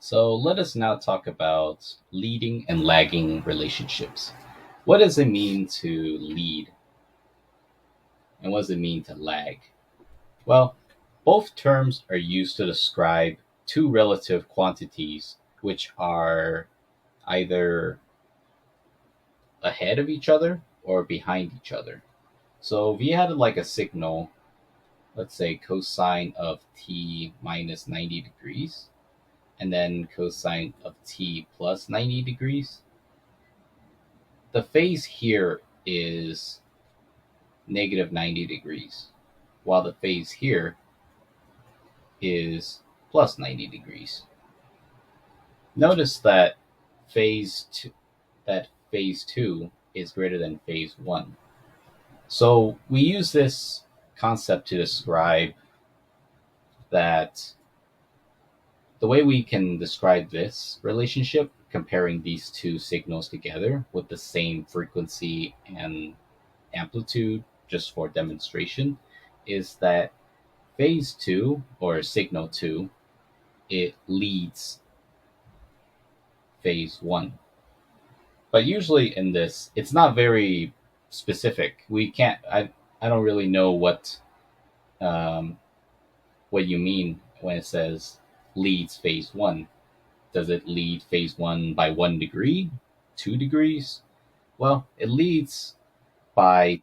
So let us now talk about leading and lagging relationships. What does it mean to lead and what does it mean to lag? Well, both terms are used to describe two relative quantities which are either ahead of each other or behind each other. So if you had like a signal, let's say cosine of t minus 90 degrees, and then cosine of t plus 90 degrees, the phase here is negative 90 degrees, while the phase here is plus 90 degrees. Notice that phase 2 is greater than phase 1. So we use this concept to describe that the way we can describe this relationship, comparing these two signals together with the same frequency and amplitude, just for demonstration, is that phase 2 or signal 2, it leads phase 1. But usually in this, it's not very specific. We can't, I don't really know um, what you mean when it says leads phase 1. Does it lead phase 1 by 1 degree, 2 degrees? Well, it leads by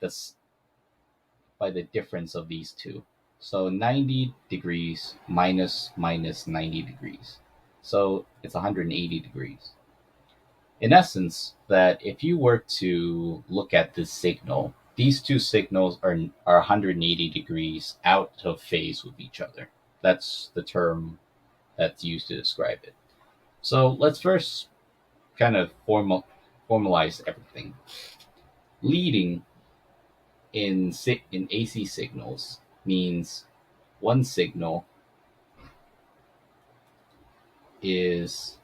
by the difference of these two. So 90 degrees minus 90 degrees. So it's 180 degrees. In essence, that if you were to look at this signal, these two signals are 180 degrees out of phase with each other. That's the term that's used to describe it. So let's first kind of formalize everything. Leading in AC signals means one signal is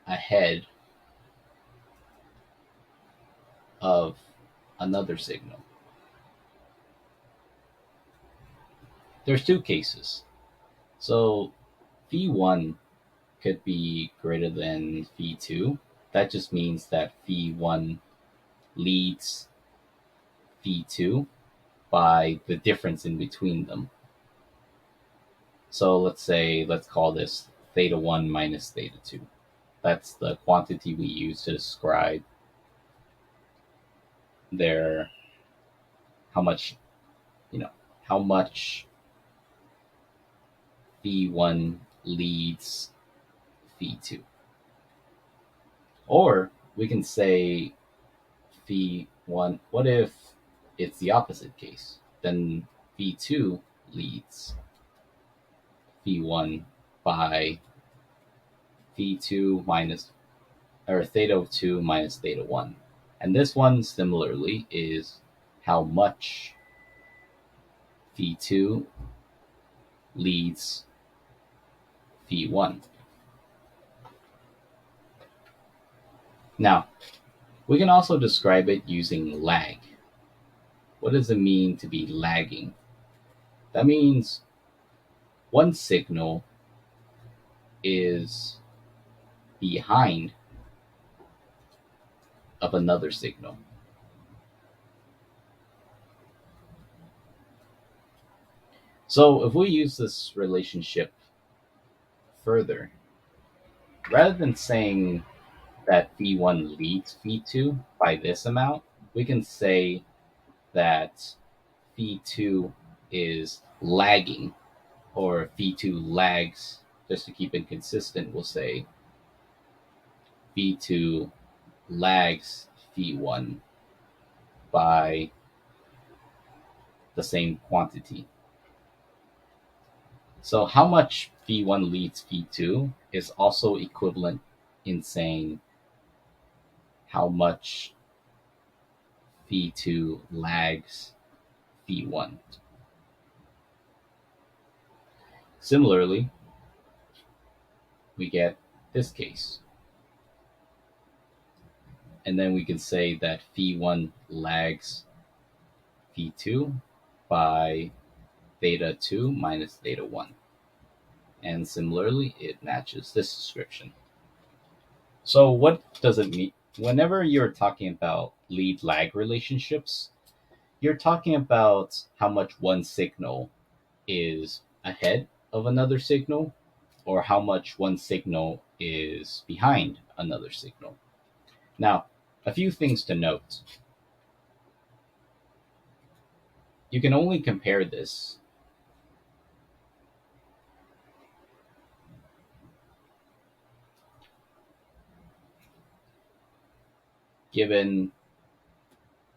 ahead of another signal. There's two cases. So phi1 could be greater than phi2. That just means that phi1 leads phi2 by the difference in between them. So let's call this theta 1 minus theta 2. That's the quantity we use to describe their how much, you know, how much phi1 leads phi2. Or we can say phi1, what if it's the opposite case? Then phi2 leads phi1 by phi2 minus, or theta 2 minus theta 1. And this one similarly is how much phi2 leads phi1. Now, we can also describe it using lag. What does it mean to be lagging? That means one signal is behind of another signal. So if we use this relationship further, rather than saying that phi1 leads phi2 by this amount, we can say that phi2 is lagging, or phi2 lags. Just to keep it consistent, we'll say phi2 lags phi1 by the same quantity. So how much phi1 leads phi2 is also equivalent in saying how much phi2 lags phi1. Similarly, we get this case. And then we can say that phi1 lags phi2 by theta 2 minus theta 1. and similarly, it matches this description. So, what does it mean? Whenever you're talking about lead lag relationships, you're talking about how much one signal is ahead of another signal or how much one signal is behind another signal. Now, a few things to note. You can only compare this given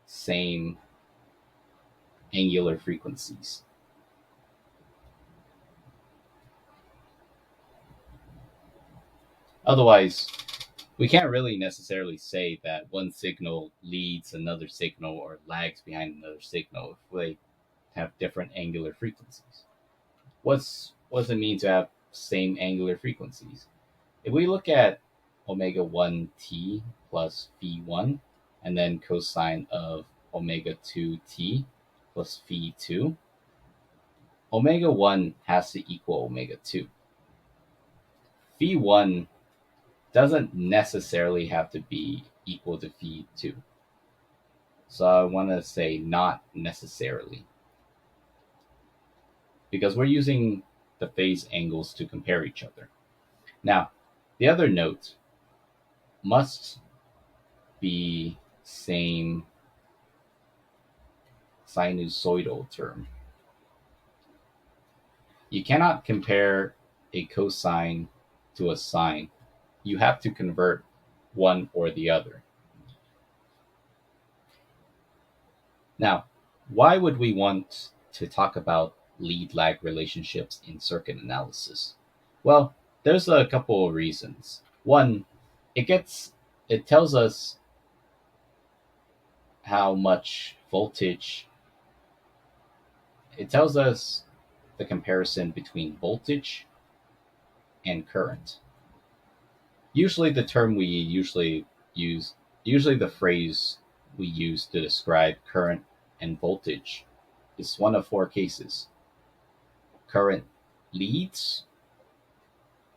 same angular frequencies. Otherwise, we can't really necessarily say that one signal leads another signal or lags behind another signal if they have different angular frequencies. What does it mean to have same angular frequencies? If we look at omega 1 t plus phi 1 and then cosine of omega 2 t plus phi 2, omega 1 has to equal omega 2. Phi 1 doesn't necessarily have to be equal to phi 2. So I want to say not necessarily because we're using the phase angles to compare each other. Now, the other note must be same sinusoidal term. You cannot compare a cosine to a sine. You have to convert one or the other. Now, why would we want to talk about lead lag relationships in circuit analysis? Well, there's a couple of reasons. One, it gets it tells us how much voltage it tells us the comparison between voltage and current. Usually the term we usually the phrase we use to describe current and voltage is one of four cases. Current leads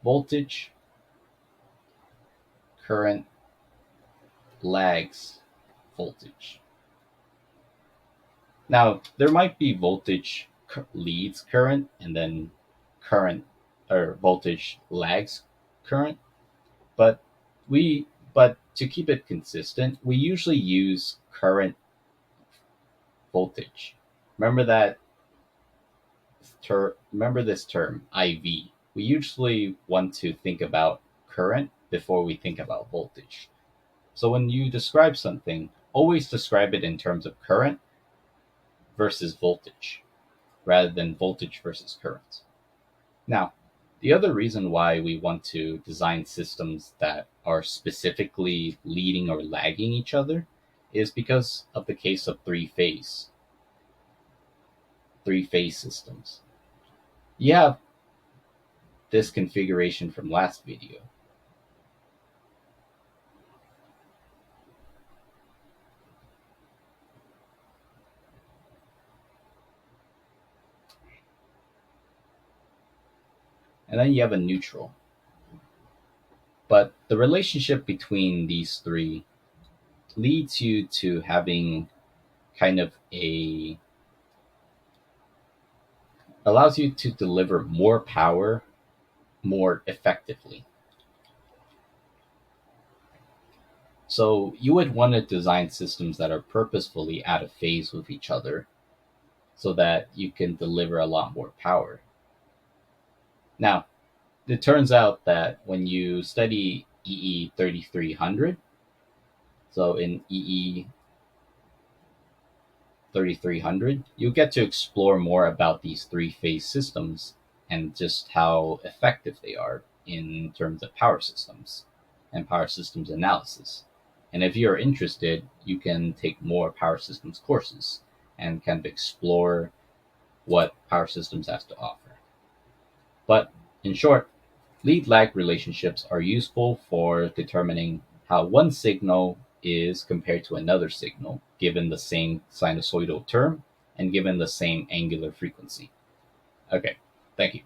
voltage, current lags voltage. Now, there might be voltage leads current and then current or voltage lags current, but we but to keep it consistent, we usually use current voltage. Remember that remember this term IV. We usually want to think about current before we think about voltage. So when you describe something, always describe it in terms of current versus voltage rather than voltage versus current. Now, the other reason why we want to design systems that are specifically leading or lagging each other is because of the case of three phase systems. You have this configuration from last video. And then you have a neutral. But the relationship between these three leads you to having kind of allows you to deliver more power more effectively. So you would want to design systems that are purposefully out of phase with each other so that you can deliver a lot more power. Now, it turns out that when you study EE 3300, so in EE 3300, you get to explore more about these three phase systems and just how effective they are in terms of power systems and power systems analysis. And if you're interested, you can take more power systems courses and kind of explore what power systems has to offer. But in short, lead lag relationships are useful for determining how one signal is compared to another signal given the same sinusoidal term and given the same angular frequency. Okay, thank you.